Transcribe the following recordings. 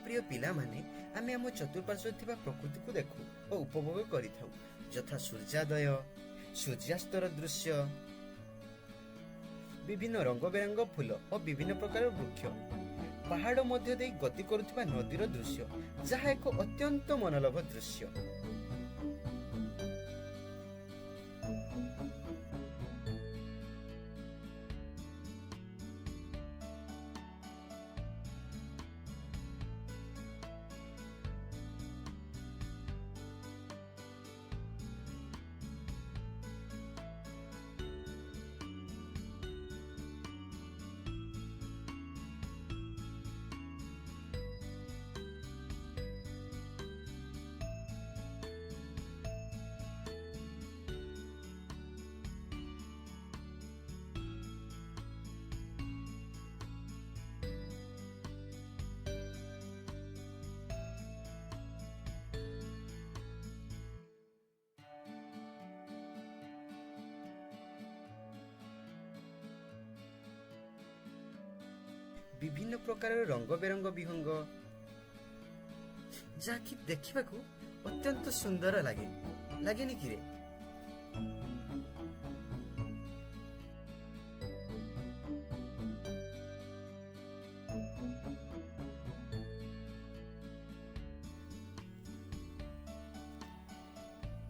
प्रिय पिला माने आमे आम चतुर्पार्श्व थिबा प्रकृति को देखु और उपभोग करिथाउ यथा सूर्योदय सूर्यास्तर दृश्य विभिन्न रंग बेरंग फूल और विभिन्न प्रकार वृक्ष पहाड़ मध्य देई गति करुथिबा नदीर दृश्य जहा एक अत्यंत मनोलोभ दृश्य। विभिन्न प्रकार रंग बेरंग विहंग जाकि देखा अत्यंत सुंदर लगे लगेनि कि रे?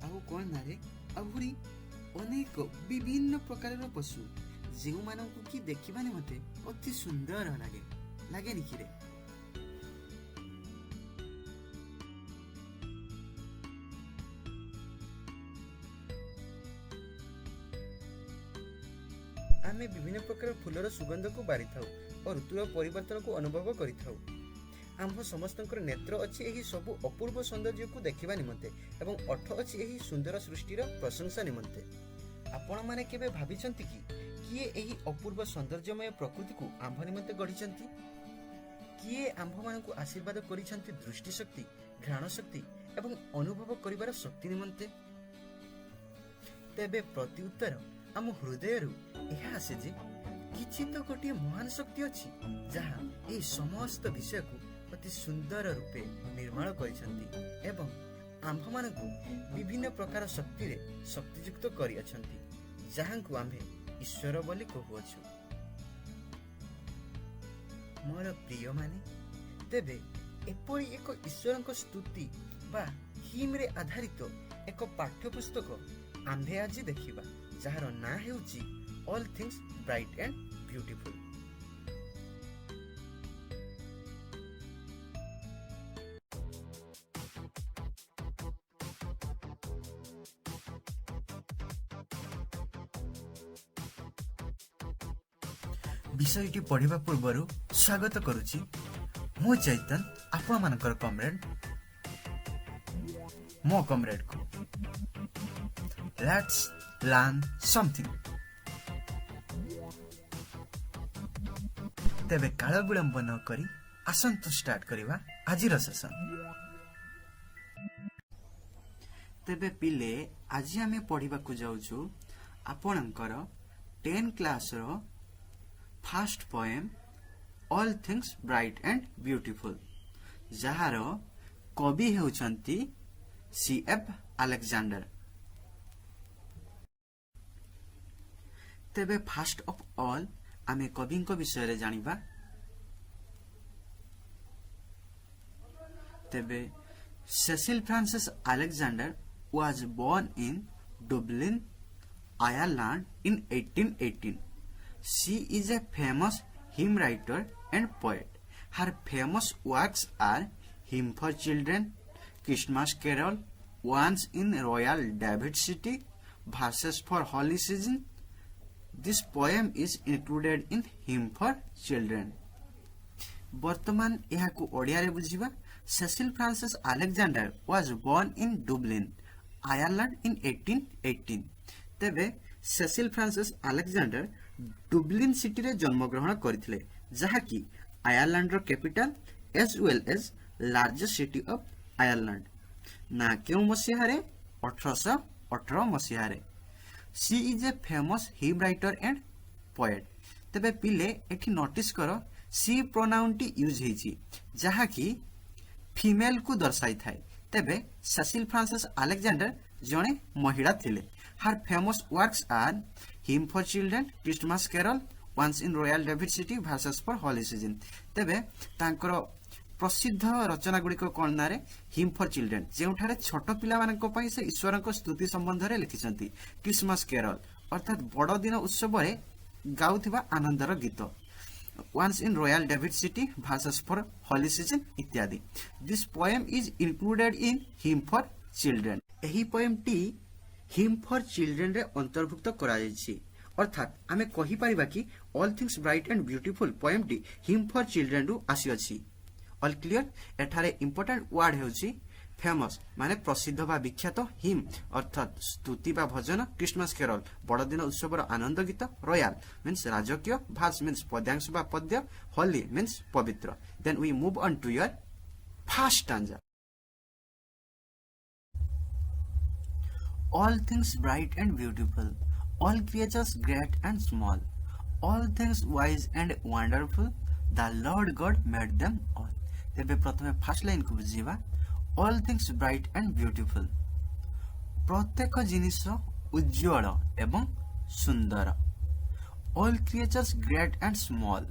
आउ कौन ना रे आहुरी अनेक विभिन्न प्रकार पशु जो मानक कि देखा मते अति सुंदर लगे लगेनि कि रे? आमे विभिन्न प्रकार फूलर सुगंध को बारी थाउ और ऋतुर परिवर्तन को अनुभव करि थाउ। आम्भ समस्तंकर नेत्र अछि एही सबु अपूर्व सौंदर्य को देखिबा निमंते एवं अर्थ अछि एही सुंदर सृष्टिर प्रशंसा निमंते। आपण माने केबे भाबिचंती कि किए एही अपूर्व सौंदर्यमय प्रकृति को आम्भ निमंते गढ़िचंती? किए आम्भ मानकु आशीर्वाद करिसंती दृष्टि शक्ति घ्राण शक्ति एवं अनुभव करिवार शक्ति निमंते? तेबे प्रति उत्तर आम हृदयरु एहा आसे जे किछि तो गोटे महान शक्ति अछि जहा एही समस्त विषय को अति सुंदर रूपे निर्माण करिसंती एवं आम्भ मानकु विभिन्न प्रकार शक्ति रे शक्तियुक्त करि अछंती जहांकु आम्भे ईश्वर बोली कहूछु। मोर प्रिय माने तेबे एपरी एक ईश्वर स्तुति बा हिम रे आधारित एक पाठ्यपुस्तक आम्भे आज देखिबा जार ना हेउची all things bright and beautiful. विषयटी पढ़िबा पूर्व स्वागत करुछि मो चैतन आपण मानकर कमरेड मो कमरेड को लेट्स लर्न समथिंग। तेबे काल विलंब न करी आसंतु स्टार्ट करिवा आजिर सेशन। तेबे पिले आज आमे पढ़िबा को जाउछु आपणकर 10 क्लास रो first poem all things bright and beautiful जहार कवि हेउचंती C.F. अलेक्जेंडर। तेबे फर्स्ट ऑफ ऑल आमे कवि को विषय रे जानिबा। तेबे Cecil Francis Alexander was born in Dublin, Ireland in 1818. She is a famous hymn writer and poet. Her famous works are Hymn for Children, Christmas Carol, Once in Royal David City, Verses for Holy Season. This poem is included in Hymn for Children. वर्तमान यह को ओडिया रे बुझिबा। Cecil Francis Alexander was born in Dublin, Ireland in 1818. तेबे Cecil Francis Alexander Dublin city रे जन्म ग्रहण करथिले जहा कि आयरलैंड रो capital as well as largest city of Ireland. ना केउ मसिया रे 1818 मसिया रे। She is a famous hymn writer and poet. तबे पिले एठी नोटिस करो सी प्रोनाउन टी यूज हेची जहा कि ଫିମେଲ କୁ ଦର୍ଶାଇ ଥାଏ। ତେବେ ସେସିଲ ଫ୍ରାନ୍ସିସ୍ ଆଲେକ୍ଜାଣ୍ଡର ଜଣେ ମହିଳା ଥିଲେ। Her famous works are hymn for children, Christmas carol, once in royal David city, verses for holy season. ତେବେ ତାଙ୍କର ପ୍ରସିଦ୍ଧ ରଚନା ଗୁଡ଼ିକ କଣ ନାରେ ହିମ୍ ଫର୍ ଚିଲଡ୍ରେନ୍, ଯେଉଁଠାରେ ଛୋଟ ପିଲାମାନଙ୍କ ପାଇଁ ସେ ଈଶ୍ୱରଙ୍କ ସ୍ତୁତି ସମ୍ବନ୍ଧରେ ଲେଖିଛନ୍ତି। କ୍ରିସମାସ୍ କେରଲ ଅର୍ଥାତ୍ ବଡ଼ଦିନ ଉତ୍ସବରେ ଗାଉଥିବା ଆନନ୍ଦର ଗୀତ। Once in royal David city, verses for holy season ଇତ୍ୟାଦି। This poem is included in hymn for children. ଏହି ପୋଏମ୍ଟି ହିମ୍ ଫର୍ ଚିଲଡ୍ରେନ୍ରେ ଅନ୍ତର୍ଭୁକ୍ତ କରାଯାଇଛି। ଅର୍ଥାତ୍ ଆମେ କହିପାରିବା କି all things bright and beautiful ପୋଏମ୍ଟି ହିମ୍ ଫର୍ ଚିଲଡ୍ରେନ୍ରୁ ଆସିଅଛି। All clear? ଏଠାରେ ଇମ୍ପୋର୍ଟାଣ୍ଟ ୱାର୍ଡ ହେଉଛି ଫେମସ୍ ମାନେ ପ୍ରସିଦ୍ଧ ବା ବିଖ୍ୟାତ, ହିମ୍ ଅର୍ଥାତ୍ ସ୍ତୁତି ବା ଭଜନ, କ୍ରିସମାସ୍ କେରଲ ବଡ଼ଦିନ ଉତ୍ସବର ଆନନ୍ଦ ଗୀତ, ରୟାଲ ମିନ୍ସ ରାଜକୀୟ, ଭାର୍ସ ମିନ୍ସ ପଦ୍ୟାଂଶ ବା ପଦ୍ୟ, ହୋଲି ମିନ୍ସ ପବିତ୍ର। Then we move on to your first stanza. All things bright and beautiful, all creatures great and small, all things wise and wonderful, the Lord God made them all। तेबे प्रथमे first line को बुझीबा। all things bright and beautiful, प्रत्येक जिनिस उज्ज्वल एवं सुंदर। all creatures great and small,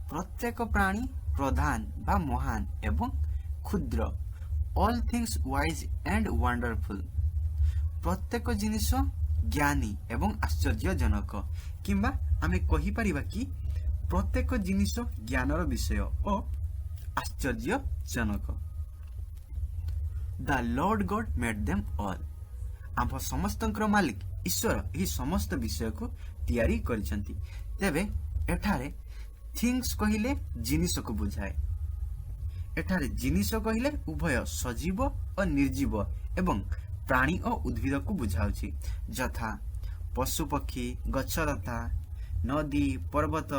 प्रत्येक प्राणी प्रधान बा महान एवं क्षुद्र। all things wise and wonderful, प्रत्येक जिनिस ज्ञानी एवं आश्चर्यजनक। किंबा आमे कहि परिबा कि प्रत्येक जिनिस ज्ञानर विषय और आश्चर्यजनक। The lord god made them all, आम समस्तंकर मालिक ईश्वर यही समस्त विषय को तैयारी करिसंती। तेबे एठारे थिंग्स कहिले जिनिस को बुझाए। एठारे जिनिस कहिले उभय सजीव और निर्जीव एवं प्राणी और उद्भिद को बुझाउछि, यथा पशु पक्षी, गछलता, नदी, पर्वत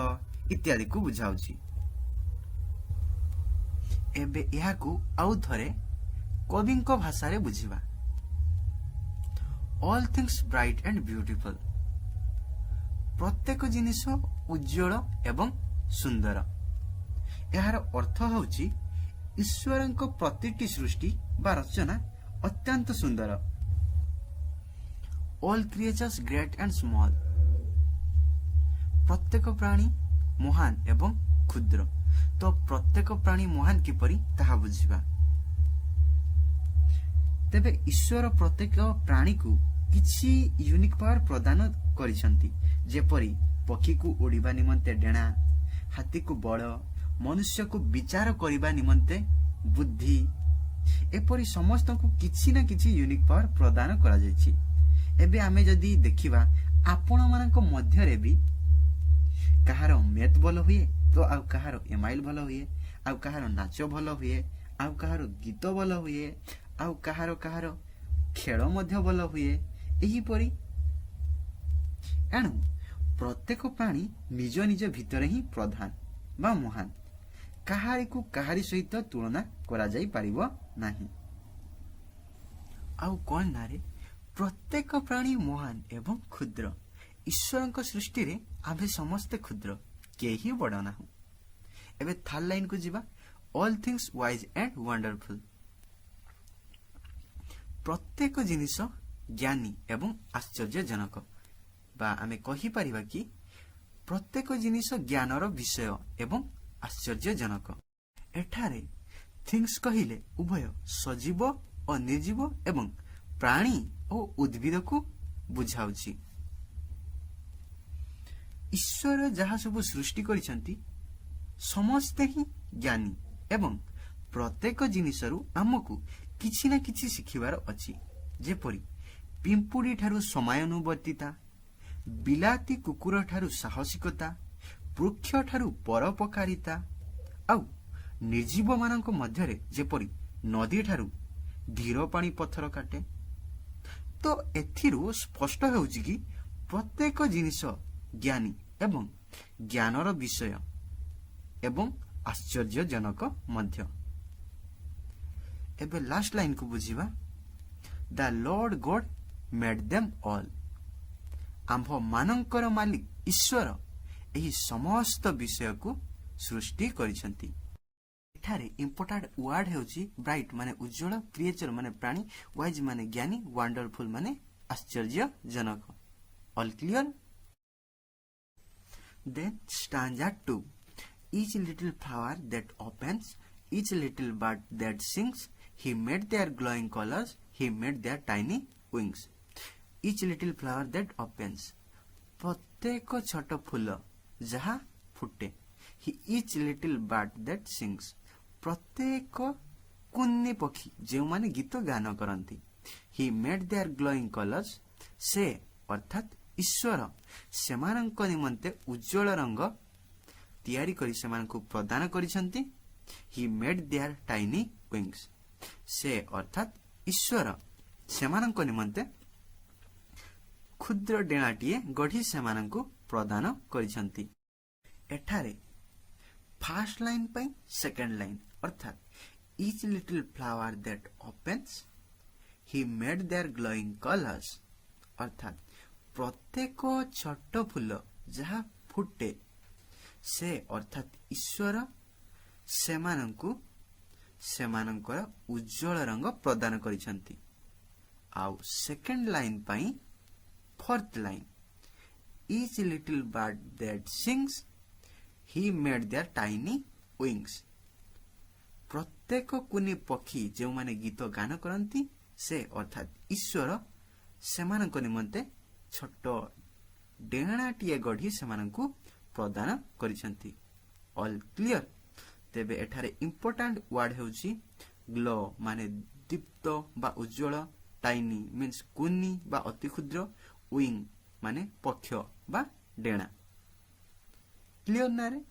इत्यादि को बुझाउछि। एबे याकू आउ थरे कविंको भाषा रे बुझिबा। All things bright and beautiful, प्रत्येक जिनिस उज्जवल एवं सुंदर। यार अर्थ होछि ईश्वरଙ୍କ प्रतिटी सृष्टि बा रचना अत्यंत सुंदर। All creatures great and small, प्रत्येक प्राणी महान एवं क्षुद्र। तो प्रत्येक प्राणी महान किपरि ताहा बुझिबा। तेबे ईश्वर प्रत्येक प्राणी को किछि यूनिक पावर प्रदान करिसंती, जेपरि पक्षी को उड़ीबा निमंते डेणा, हाथी को बड़, मनुष्य को विचार करिबा निमंते बुद्धि, एपरि समस्त को किछि ना किछि यूनिक पावर प्रदान करा जायछि। एबे आमे जदी देखिबा आपण मानक मध्य रे भी कहार मैथ भल हुए तो आउ कहार एमाइल भल हुए, आउ कहार नाच भल हुए, आउ कहार गीत भल हुए, आउ कहार कहार खेल मध्य भल हुए। एही परि एणु प्रत्येक प्राणी निज निज भितर ही प्रधान बा महान, कहारी को कहारी सहित तुलना करा जाई परिबो नाही। आउ कोन नारे प्रत्येक प्राणी महान एवं क्षुद्र। ईश्वरଙ୍କ सृष्टि रे आभे समस्त क्षुद्र, केही बड़ नाहु। एबे थर्ड लाइन को जिबा। All things wise and wonderful, प्रत्येक जिनिस ज्ञानी एवं आश्चर्यजनक। बा आमे कहि परिबा कि प्रत्येक जिनिस ज्ञानर विषय एवं आश्चर्यजनक। एठारे थिंग्स कहिले उभय सजीव और निर्जीव एवं प्राणी और उद्भिद को बुझाउछि। ईश्वर जहा सब सृष्टि करिसंती समस्ते ही ज्ञानी एवं प्रत्येक जिनिसरु आमको किछि ना किछि शिखिबार अछि, जेपरि पिंपुड़ी ठारू समयानुवर्तिता, बिलाती कुकुर ठारू साहसिकता, वृक्ष ठारू परोपकारिता, आउ निर्जीव मानक मध्यरे जेपरि नदी ठारू धीर पानी पत्थर काटे। तो एथिरु स्पष्ट हेउछि कि प्रत्येक जिनिस ज्ञानी एवं ज्ञानर विषय एवं आश्चर्यजनक मध्य। एबे लास्ट लाइन को बुझिबा। The lord god made them all, आम्भ मानकर मालिक ईश्वर एही समस्त विषय को सृष्टि करिसंती। एठारे इंपोर्टेंट वर्ड हेउची ब्राइट माने उज्जवल, क्रिएचर माने प्राणी, वाइज माने ज्ञानी, वंडरफुल माने आश्चर्यजनक। All clear? Then stanza 2 each little flower that opens, each little bird that sings, he made their glowing colors, he made their tiny wings। each little flower that opens, प्रत्येक छोट फूल जहा फुटे, each little bird that sings, प्रत्येक कुन्नी पक्षी जो माने गीत गान करती, he made their glowing colors, से अर्थात ईश्वर सेमानंक निमंते उज्जवल रंग तैयारी करी सेमानंकु प्रदान करिसंती। he made their tiny wings, से अर्थात ईश्वर सेमानंक निमंते क्षुद्र डेणाटीए गढ़ी सेमानंकु प्रदान करिसंती। एठारे फर्स्ट लाइन पई सेकंड लाइन अर्थात each little flower that opens, he made their glowing colors, अर्थात प्रत्येक छोट फूल जहा फुटे, से अर्थात ईश्वर सेमानंकु सेमानंकर उज्जवल रंग प्रदान करिसंती। आउ सेकंड लाइन पई fourth line each little bird that sings, he made their tiny wings, प्रत्येक कुनी पक्षी जो माने गीत गान करती, से अर्थात ईश्वर सेमानंक निमंते छोट डेणाटीए गढ़ी सेमानंकु प्रदान करिसंती। All clear? तेबे एठारे इंपोर्टेंट वर्ड हेउची ग्लो माने दीप्त बा उज्जवल, टाइनी मीन्स कुनी बा अति क्षुद्र, विंग माने पक्ष बा डेणा। क्लियर ना रे?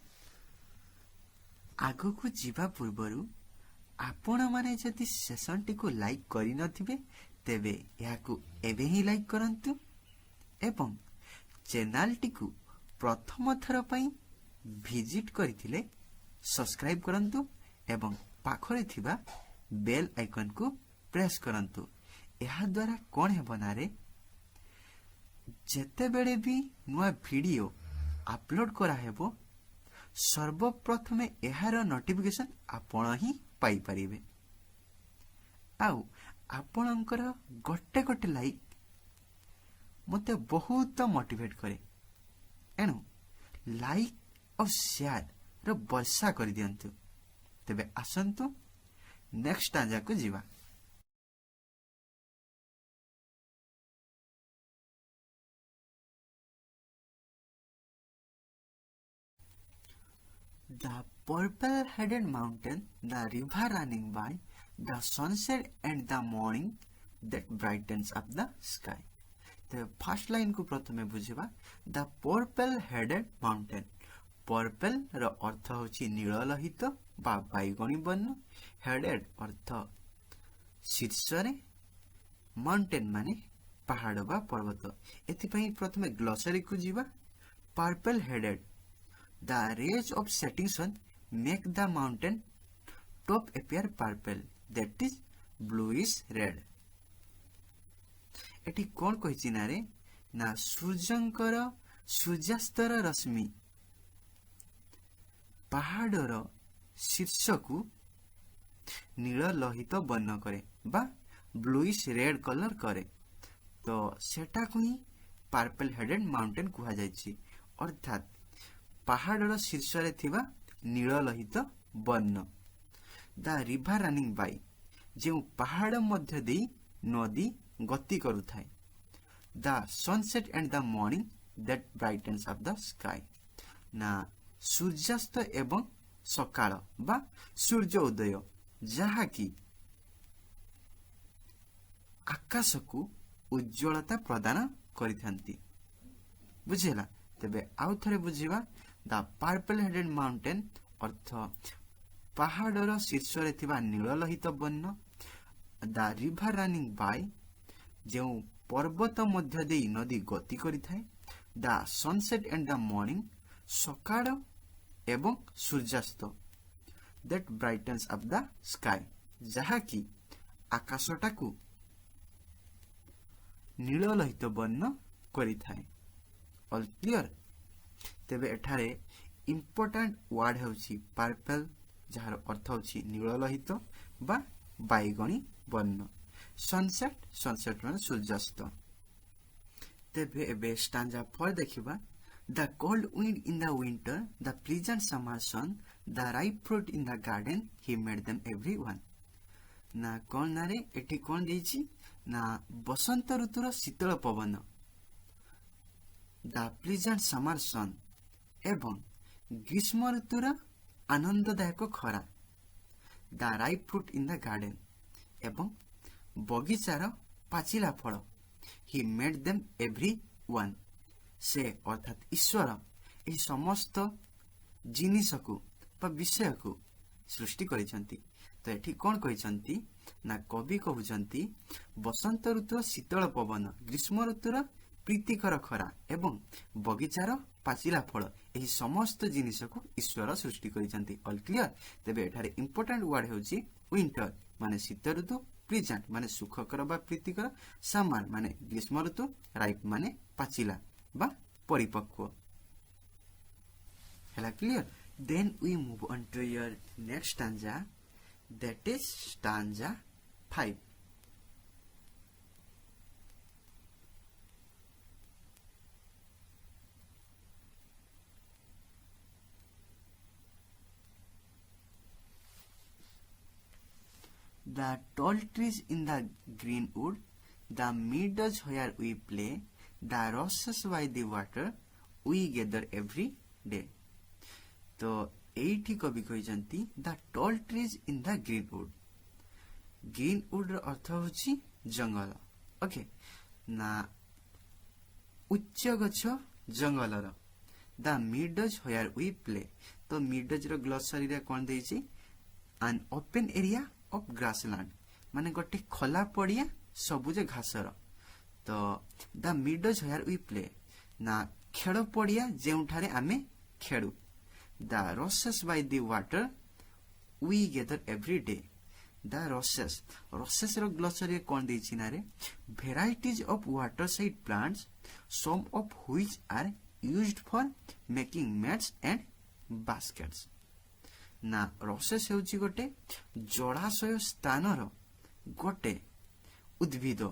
आगो को जीवा पूर्वरु आपण माने जदि सेशन टी को लाइक करि नथिबे तेबे याकू एबे ही लाइक करंतु एवं चैनल टी को प्रथम थर पई विजिट करिथिले सब्सक्राइब करंतु एवं पाखरे थिबा बेल आइकन को प्रेस करंतु। एहा द्वारा कोन हेबो ना रे, जेते बेले भी नुआ वीडियो अपलोड करा हेबो सर्वप्रथमे एहार नोटिफिकेशन आपण ही पाई परिबे। आउ आपणकर गोटे गोटे लाइक मते बहुत मोटिवेट करे, एणु लाइक और शेयर रो वर्षा कर दियंतु। तेबे आसंतु नेक्स्ट स्टांजा को जीवा। The purple-headed mountain, the river running by, the sunset and the morning that brightens up the sky। तो फर्स्ट लाइन को प्रथमे बुझिबा। The purple headed mountain, purple रो अर्थ होची नील लोहित बा बैगणी वर्ण, हेडेड अर्थ शीर्ष रे, माउंटेन माने पहाड़ बा पर्वत। एथि पई प्रथमे ग्लोसरी को जीवा। Purple headed, the rays of setting sun make the mountain top appear purple, that is bluish red. एटी कौन कहिछि ना रे, ना सूर्यंकर सूर्यास्तर रश्मि पहाड़र शीर्ष को नील लोहित वर्ण करे बा ब्लूइश रेड कलर करे, तो सेटा को ही पर्पल हेडेड माउंटेन कुहा जायछि। अर्थात पहाड़र शीर्ष रे थिबा नील लोहित वर्ण। द रिवर रनिंग बाय, जो पहाड़ मध्य देई नदी गति करुथाय। The sunset and the morning that brightens up the sky, ना सूर्यास्त एवं सकाळ बा सूर्य उदय जहा कि आकाश को उज्ज्वलता प्रदान करिथांती। बुझिला? तेबे आउ थरे बुझिबा। द पर्पल हेडेड माउंटेन अर्थ पहाड़र शीर्ष रे थिबा नील लोहित वर्ण। द रिवर रनिंग बाय, जो पर्वत मध्य देई नदी गति करि थाए। The sunset and the morning, सकाळ एवं सूर्यास्त, that brightens up the sky, जहा कि आकाशटा को नील लोहित वर्ण करि थाए। All clear? तेबे एठारे इंपोर्टेंट वर्ड हेउची पर्पल, जार अर्थ होछि नील लोहित बा बैगणी वर्ण। सनसेट सनसेट माने सूर्यास्त। तेबे एबे स्टांजा 4 देखिबा The cold wind in the winter, the pleasant summer sun, the ripe fruit in the garden, he made them everyone. ना कौन ना रे एठी कौन देछि ना बसंत ऋतुर शीतल पवन, द प्लीजेंट समर सन एवं ग्रीष्म ऋतुर आनंददायक खरा, the ripe fruit in the garden एवं बगीचार पाचिला फल, he made them every one. से अर्थात ईश्वर यह समस्त जिनिस को विषय को सृष्टि करिसंती। तो एठी कौन कहिसंती ना कवि कहउचंती बसंत ऋतुर शीतल पवन, ग्रीष्म ऋतुर प्रीतिकर खरा एवं बगीचार पाचिला फल, यही समस्त जिनिस को ईश्वर सृष्टि करिसंती। All clear. तेबे एठारे इंपोर्टेंट वर्ड होची विंटर माने शीत ऋतु, प्लीजेंट माने सुखकर बा प्रीतिकर, समर माने ग्रीष्म ऋतु, राइप माने पाचिला बा परिपक्व। हैला clear. Then we move on to your next stanza, that is stanza 5. The tall trees in the green wood, the meadows where we play, the roses by the water, we gather every day. तो एठी कवि कहिसंती the tall trees in the green wood. Green wood रो अर्थ होछि जंगल। Okay ना उच्च गछ जंगल रो। The meadows where we play, तो मीडोज रो ग्लोसरी रे कोन देछि an open area of grassland, माने गोटे खोला पड़िया सबुज घास रो। तो the meadows where we play ना खेल पड़िया जेउठारे आमे खेलु। The roses by the water, we gather every day. The roses, roses रो ग्लोसरी कोन देछि ना रे, varieties of water side plants, some of which are used for making mats and baskets. ना roses हेउछि गोटे जलाशय स्थान रो गोटे उद्भिद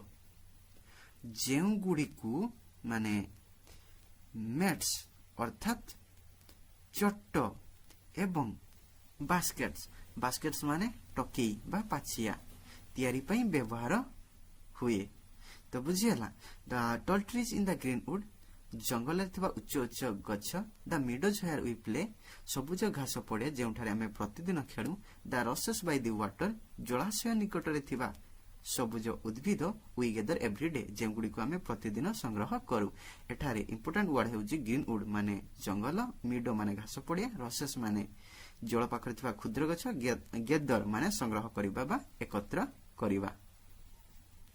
जेउ गुडी को माने mats अर्थात चट्ट एवं बास्केट्स, बास्केट्स माने टोकी बा पाछिया तयारी पई व्यवहार हुए। तो बुझियला। The tall trees in the green wood, जंगल थिबा उच्च उच्च गछ, the meadows where we play, सबुज घास पड़े जेउठारे हमें प्रतिदिन खेलु, the roses by the water, जलाशय निकट रे थिबा सबुज उद्भिद, वी गेदर एवरी डे, जेगुडी को हमें प्रतिदिन संग्रह करू। एठारे इंपोर्टेंट वर्ड हेउछि ग्रीन वुड माने जंगल, मीडो माने घास पड़िया, रसेस माने जल पाखरे थिबा क्षुद्र गछ, गेदर माने संग्रह करिबा बा एकत्र करिबा।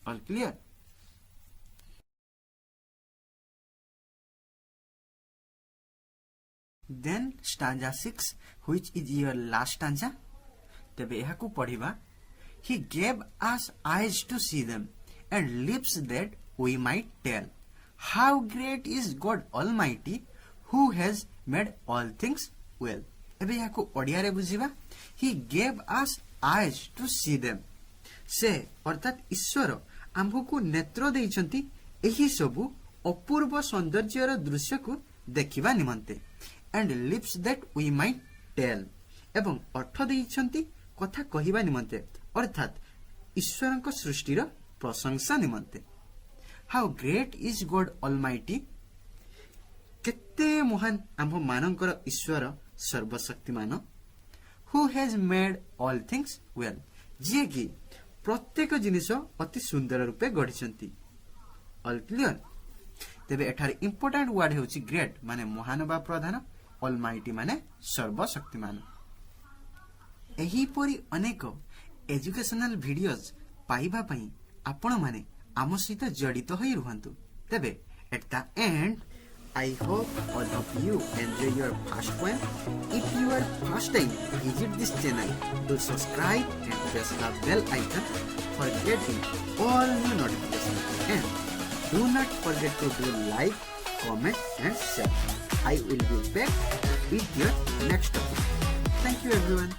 All clear. Then stanza 6 which is your last stanza. तबे एहा को पढिबा। He gave us eyes to see them and lips that we might tell. How great is God Almighty, who has made all things well. एबे याको ओडिया रे बुझिबा। He gave us eyes to see them. से अर्थात ईश्वर आम्भको नेत्र देइछंती एही सबु अपूर्व सौंदर्यर दृश्य को देखिबा निमंते। And lips that we might tell. एवं अर्थ देइछंती कथा कहिबा निमंते, अर्थात ईश्वर को सृष्टिर प्रशंसा निमंते। How great is god almighty, केते महान आम मानकर ईश्वर सर्वशक्तिमान। Who has made all things well, जे कि प्रत्येक जिनिस अति सुंदर रूपे गढ़िछंती। All clear. तेबे एठारे इंपोर्टेंट वर्ड हेउछि ग्रेट माने महान बा प्रधान, ऑलमाइटी माने सर्वशक्तिमान। एही परी अनेक एजुकेशनल वीडियोस पाइबा पई आपण माने आम सहित जड़ित होई रुहंतु। तेबे at the end I hope all of you enjoy your first poem. If you are first time visit this channel, do subscribe and press the bell icon for getting all new notification and do not forget to do like, comment and share. I will be back with your next topic. Thank you everyone.